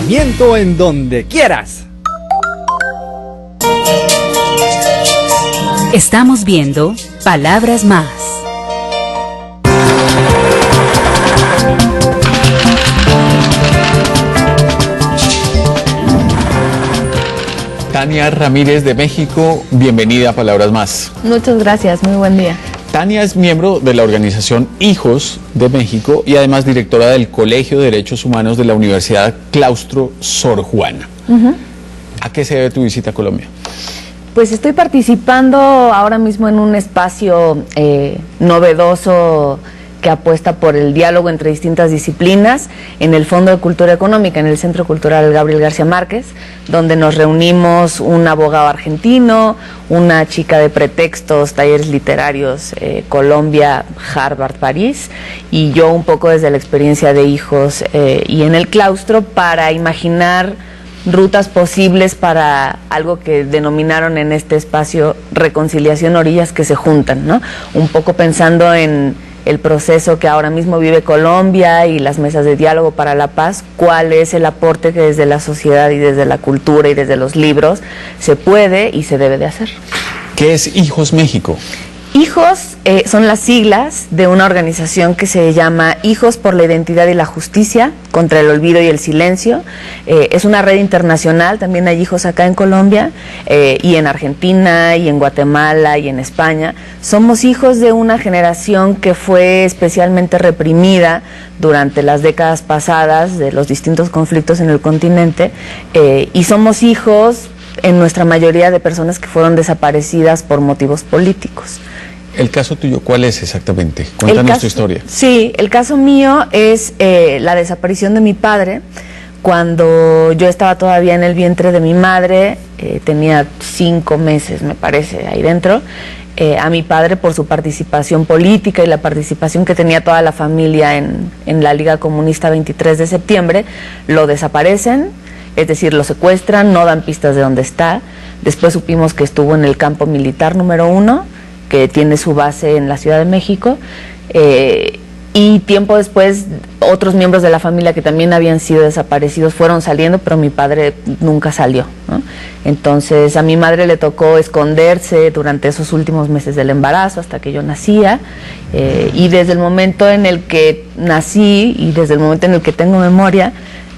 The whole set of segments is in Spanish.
entretenimiento en donde quieras. Estamos viendo Palabras Más. Tania Ramírez de México, bienvenida a Palabras Más. Muchas gracias, muy buen día. Tania es miembro de la organización Hijos de México y además directora del Colegio de Derechos Humanos de la Universidad Claustro Sor Juana. ¿A qué se debe tu visita a Colombia? Pues estoy participando ahora mismo en un espacio novedoso que apuesta por el diálogo entre distintas disciplinas en el Fondo de Cultura Económica, en el Centro Cultural Gabriel García Márquez, donde nos reunimos un abogado argentino, una chica de pretextos, talleres literarios, Colombia, Harvard, París, y yo un poco desde la experiencia de Hijos y en el claustro para imaginar rutas posibles para algo que denominaron en este espacio reconciliación orillas que se juntan, ¿no? Un poco pensando en el proceso que ahora mismo vive Colombia y las mesas de diálogo para la paz, cuál es el aporte que desde la sociedad y desde la cultura y desde los libros se puede y se debe de hacer. ¿Qué es Hijos México? Hijos son las siglas de una organización que se llama Hijos por la Identidad y la Justicia contra el Olvido y el Silencio. Es una red internacional, también hay hijos acá en Colombia y en Argentina y en Guatemala y en España. Somos hijos de una generación que fue especialmente reprimida durante las décadas pasadas de los distintos conflictos en el continente y somos hijos en nuestra mayoría de personas que fueron desaparecidas por motivos políticos. ¿El caso tuyo cuál es exactamente? Cuéntanos tu historia. Sí, el caso mío es la desaparición de mi padre. Cuando yo estaba todavía en el vientre de mi madre, tenía 5 meses, me parece, ahí dentro. A mi padre, por su participación política y la participación que tenía toda la familia en la Liga Comunista 23 de septiembre, lo desaparecen. Es decir, lo secuestran, no dan pistas de dónde está. Después supimos que estuvo en el campo militar número 1, que tiene su base en la Ciudad de México. Y tiempo después, otros miembros de la familia que también habían sido desaparecidos fueron saliendo, pero mi padre nunca salió, ¿no? Entonces, a mi madre le tocó esconderse durante esos últimos meses del embarazo, hasta que yo nacía. Y desde el momento en el que nací y desde el momento en el que tengo memoria,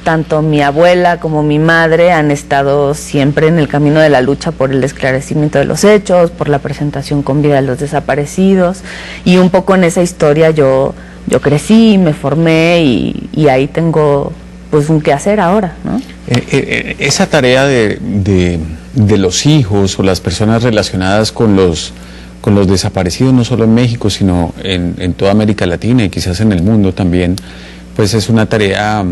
tanto mi abuela como mi madre han estado siempre en el camino de la lucha por el esclarecimiento de los hechos, por la presentación con vida de los desaparecidos, y un poco en esa historia yo crecí, me formé y ahí tengo pues un qué hacer ahora, ¿no? Esa tarea de los hijos o las personas relacionadas con los desaparecidos, no solo en México, sino en toda América Latina y quizás en el mundo también, pues es una tarea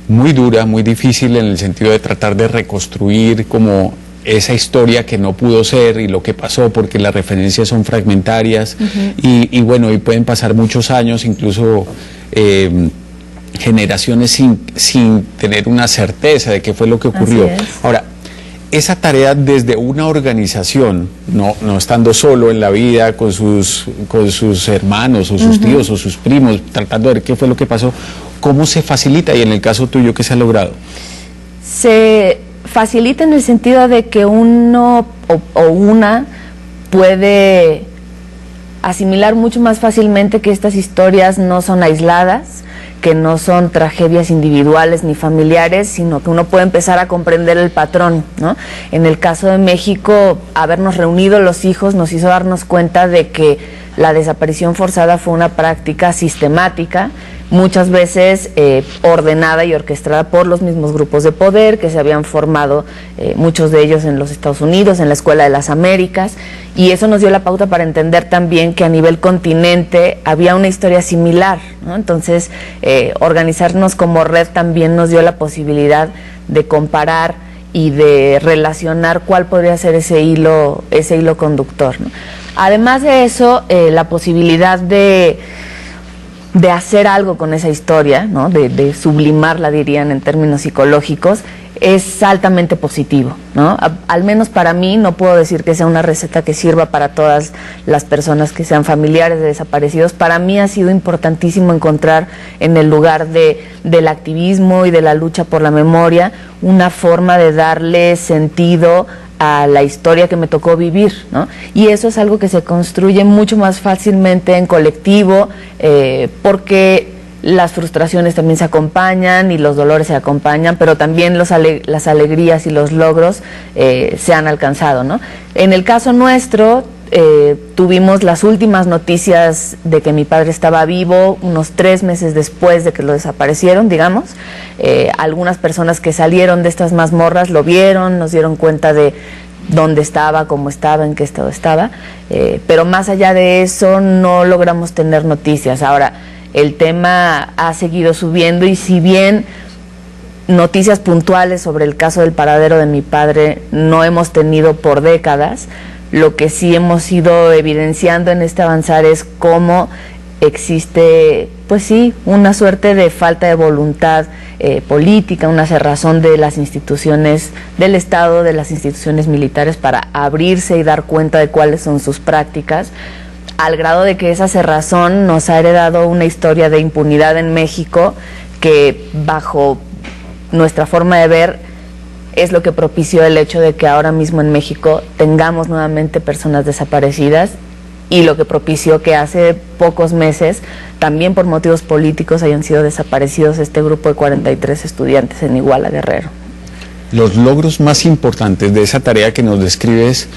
muy dura, muy difícil en el sentido de tratar de reconstruir como esa historia que no pudo ser y lo que pasó, porque las referencias son fragmentarias. Y bueno, y pueden pasar muchos años, incluso generaciones sin tener una certeza de qué fue lo que ocurrió. Ahora, esa tarea desde una organización, no estando solo en la vida con sus hermanos o sus tíos o sus primos, tratando de ver qué fue lo que pasó, ¿cómo se facilita? Y en el caso tuyo, ¿qué se ha logrado? Se facilita en el sentido de que uno o una puede asimilar mucho más fácilmente que estas historias no son aisladas, que no son tragedias individuales ni familiares, sino que uno puede empezar a comprender el patrón, ¿no? En el caso de México, habernos reunido los hijos nos hizo darnos cuenta de que la desaparición forzada fue una práctica sistemática, muchas veces ordenada y orquestada por los mismos grupos de poder que se habían formado, muchos de ellos en los Estados Unidos, en la Escuela de las Américas, y eso nos dio la pauta para entender también que a nivel continente había una historia similar, ¿no? Entonces, organizarnos como red también nos dio la posibilidad de comparar y de relacionar cuál podría ser ese hilo conductor, ¿no? Además de eso, la posibilidad de hacer algo con esa historia, ¿no? De sublimarla, dirían en términos psicológicos, es altamente positivo, ¿no? Al menos para mí, no puedo decir que sea una receta que sirva para todas las personas que sean familiares de desaparecidos. Para mí ha sido importantísimo encontrar en el lugar del activismo y de la lucha por la memoria una forma de darle sentido a la historia que me tocó vivir, ¿no? Y eso es algo que se construye mucho más fácilmente en colectivo, porque las frustraciones también se acompañan y los dolores se acompañan, pero también las alegrías y los logros se han alcanzado, ¿no? En el caso nuestro, tuvimos las últimas noticias de que mi padre estaba vivo unos 3 meses después de que lo desaparecieron, digamos. Algunas personas que salieron de estas mazmorras lo vieron, nos dieron cuenta de dónde estaba, cómo estaba, en qué estado estaba, pero más allá de eso no logramos tener noticias. Ahora, el tema ha seguido subiendo y si bien noticias puntuales sobre el caso del paradero de mi padre no hemos tenido por décadas, lo que sí hemos ido evidenciando en este avanzar es cómo existe, pues sí, una suerte de falta de voluntad política, una cerrazón de las instituciones del Estado, de las instituciones militares para abrirse y dar cuenta de cuáles son sus prácticas, al grado de que esa cerrazón nos ha heredado una historia de impunidad en México que, bajo nuestra forma de ver, es lo que propició el hecho de que ahora mismo en México tengamos nuevamente personas desaparecidas y lo que propició que hace pocos meses, también por motivos políticos, hayan sido desaparecidos este grupo de 43 estudiantes en Iguala, Guerrero. Los logros más importantes de esa tarea que nos describes,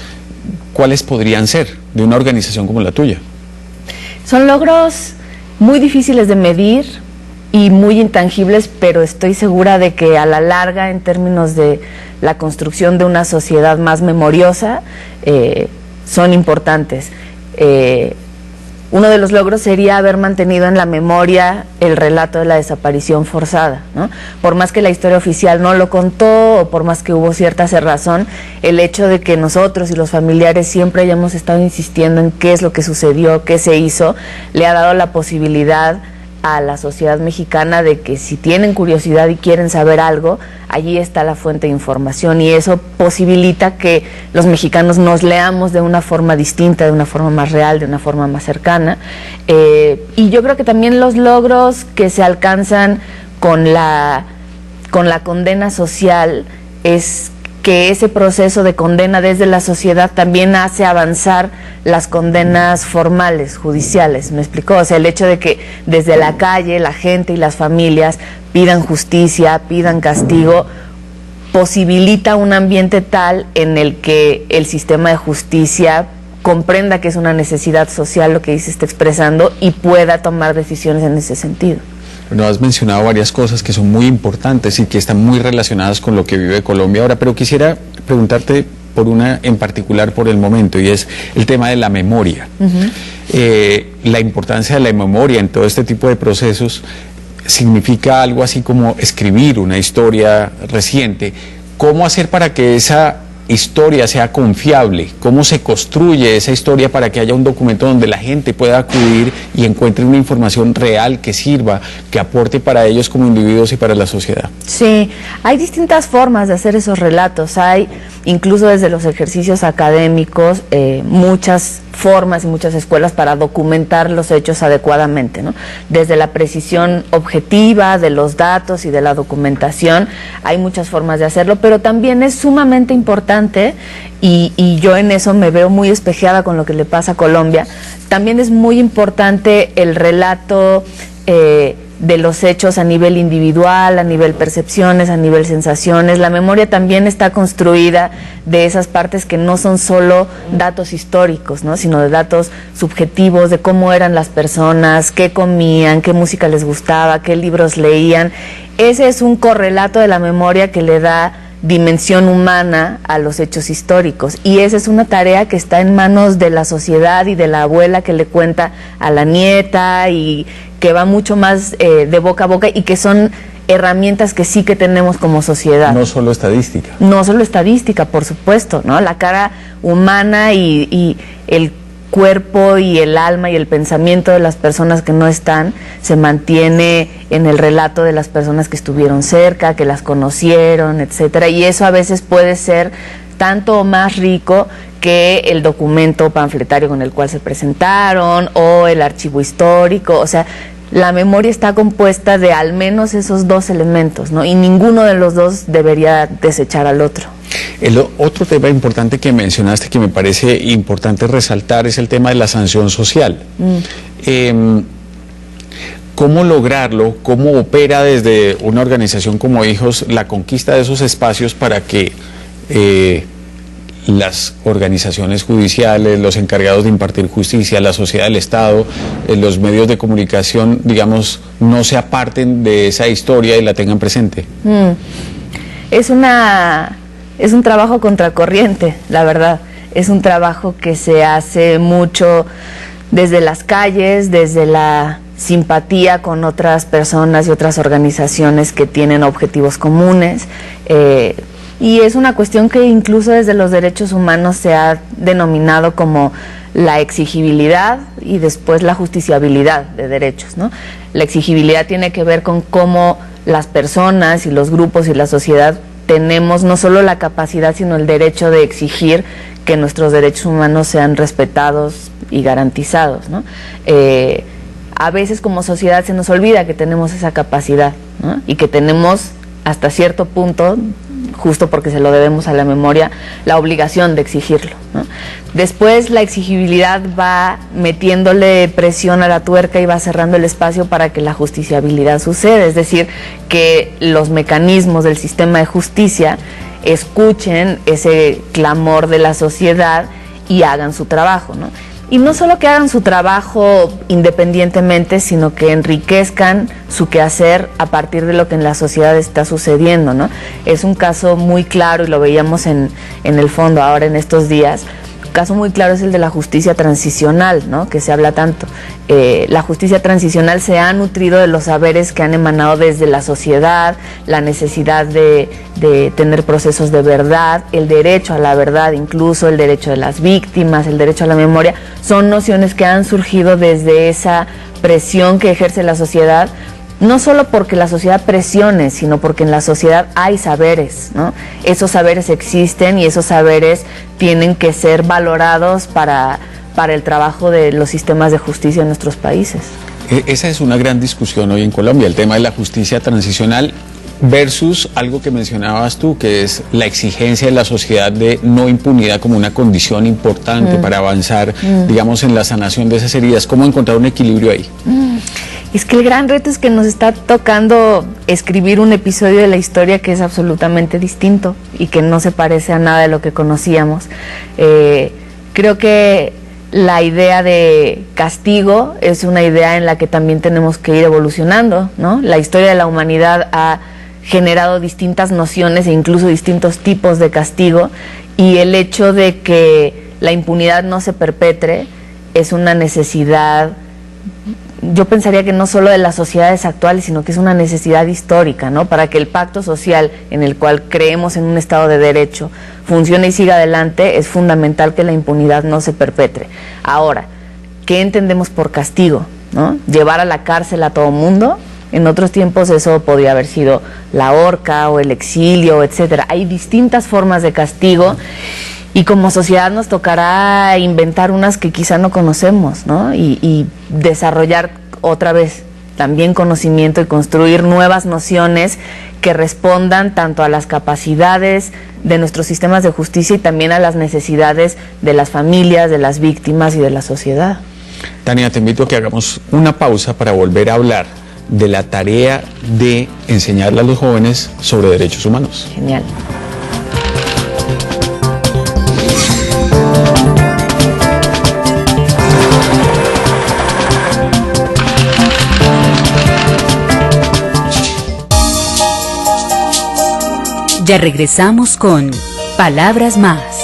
¿cuáles podrían ser de una organización como la tuya? Son logros muy difíciles de medir y muy intangibles, pero estoy segura de que a la larga, en términos de la construcción de una sociedad más memoriosa, son importantes. Uno de los logros sería haber mantenido en la memoria el relato de la desaparición forzada, ¿no? Por más que la historia oficial no lo contó, o por más que hubo cierta cerrazón, el hecho de que nosotros y los familiares siempre hayamos estado insistiendo en qué es lo que sucedió, qué se hizo, le ha dado la posibilidad a la sociedad mexicana de que si tienen curiosidad y quieren saber algo, allí está la fuente de información, y eso posibilita que los mexicanos nos leamos de una forma distinta, de una forma más real, de una forma más cercana. Y yo creo que también los logros que se alcanzan con la condena social es que ese proceso de condena desde la sociedad también hace avanzar las condenas formales, judiciales, ¿me explicó? O sea, el hecho de que desde la calle la gente y las familias pidan justicia, pidan castigo, posibilita un ambiente tal en el que el sistema de justicia comprenda que es una necesidad social lo que ahí se está expresando y pueda tomar decisiones en ese sentido. Bueno, has mencionado varias cosas que son muy importantes y que están muy relacionadas con lo que vive Colombia ahora, pero quisiera preguntarte por una en particular por el momento, y es el tema de la memoria. La importancia de la memoria en todo este tipo de procesos significa algo así como escribir una historia reciente. ¿Cómo hacer para que esa historia sea confiable? ¿Cómo se construye esa historia para que haya un documento donde la gente pueda acudir y encuentre una información real que sirva, que aporte para ellos como individuos y para la sociedad? Sí, hay distintas formas de hacer esos relatos. Hay, incluso desde los ejercicios académicos, muchas formas y muchas escuelas para documentar los hechos adecuadamente, ¿no? Desde la precisión objetiva de los datos y de la documentación, hay muchas formas de hacerlo, pero también es sumamente importante, y yo en eso me veo muy espejeada con lo que le pasa a Colombia. También es muy importante el relato de los hechos a nivel individual, a nivel percepciones, a nivel sensaciones. La memoria también está construida de esas partes que no son solo datos históricos, ¿no? Sino de datos subjetivos, de cómo eran las personas, qué comían, qué música les gustaba, qué libros leían. Ese es un correlato de la memoria que le da dimensión humana a los hechos históricos, y esa es una tarea que está en manos de la sociedad y de la abuela que le cuenta a la nieta, y que va mucho más de boca a boca, y que son herramientas que sí que tenemos como sociedad. No solo estadística. No solo estadística, por supuesto, ¿no? La cara humana y el cuerpo y el alma y el pensamiento de las personas que no están se mantiene en el relato de las personas que estuvieron cerca, que las conocieron, etcétera, y eso a veces puede ser tanto o más rico que el documento panfletario con el cual se presentaron o el archivo histórico. O sea, la memoria está compuesta de al menos esos dos elementos, ¿no? Y ninguno de los dos debería desechar al otro. El otro tema importante que mencionaste, que me parece importante resaltar, es el tema de la sanción social. ¿Cómo lograrlo? ¿Cómo opera desde una organización como Hijos la conquista de esos espacios para que las organizaciones judiciales, los encargados de impartir justicia, la sociedad del Estado, los medios de comunicación, digamos, no se aparten de esa historia y la tengan presente? Es un trabajo contracorriente, la verdad. Es un trabajo que se hace mucho desde las calles, desde la simpatía con otras personas y otras organizaciones que tienen objetivos comunes. Y es una cuestión que incluso desde los derechos humanos se ha denominado como la exigibilidad y después la justiciabilidad de derechos, ¿no? La exigibilidad tiene que ver con cómo las personas y los grupos y la sociedad tenemos no solo la capacidad, sino el derecho de exigir que nuestros derechos humanos sean respetados y garantizados, ¿no? A veces como sociedad se nos olvida que tenemos esa capacidad, ¿no? Y que tenemos hasta cierto punto, justo porque se lo debemos a la memoria, la obligación de exigirlo, ¿no? Después la exigibilidad va metiéndole presión a la tuerca y va cerrando el espacio para que la justiciabilidad suceda, es decir, que los mecanismos del sistema de justicia escuchen ese clamor de la sociedad y hagan su trabajo, ¿no? Y no solo que hagan su trabajo independientemente, sino que enriquezcan su quehacer a partir de lo que en la sociedad está sucediendo, ¿no? Es un caso muy claro, y lo veíamos en el fondo ahora en estos días. Un caso muy claro es el de la justicia transicional, ¿no? Que se habla tanto. La justicia transicional se ha nutrido de los saberes que han emanado desde la sociedad, la necesidad de tener procesos de verdad, el derecho a la verdad, incluso el derecho de las víctimas, el derecho a la memoria. Son nociones que han surgido desde esa presión que ejerce la sociedad, no solo porque la sociedad presione, sino porque en la sociedad hay saberes, ¿no? Esos saberes existen y esos saberes tienen que ser valorados para el trabajo de los sistemas de justicia en nuestros países. Esa es una gran discusión hoy en Colombia, el tema de la justicia transicional versus algo que mencionabas tú, que es la exigencia de la sociedad de no impunidad como una condición importante para avanzar, digamos, en la sanación de esas heridas. ¿Cómo encontrar un equilibrio ahí? Es que el gran reto es que nos está tocando escribir un episodio de la historia que es absolutamente distinto y que no se parece a nada de lo que conocíamos. Creo que la idea de castigo es una idea en la que también tenemos que ir evolucionando, ¿no? La historia de la humanidad ha generado distintas nociones e incluso distintos tipos de castigo, y el hecho de que la impunidad no se perpetre es una necesidad, yo pensaría que no solo de las sociedades actuales, sino que es una necesidad histórica, ¿no? Para que el pacto social en el cual creemos en un Estado de Derecho funcione y siga adelante, es fundamental que la impunidad no se perpetre. Ahora, ¿qué entendemos por castigo, ¿no? ¿Llevar a la cárcel a todo mundo? En otros tiempos eso podría haber sido la horca o el exilio, etcétera. Hay distintas formas de castigo, y como sociedad nos tocará inventar unas que quizá no conocemos, ¿no? Y desarrollar otra vez también conocimiento y construir nuevas nociones que respondan tanto a las capacidades de nuestros sistemas de justicia y también a las necesidades de las familias, de las víctimas y de la sociedad. Tania, te invito a que hagamos una pausa para volver a hablar de la tarea de enseñarle a los jóvenes sobre derechos humanos. Genial. Ya regresamos con Palabras Más.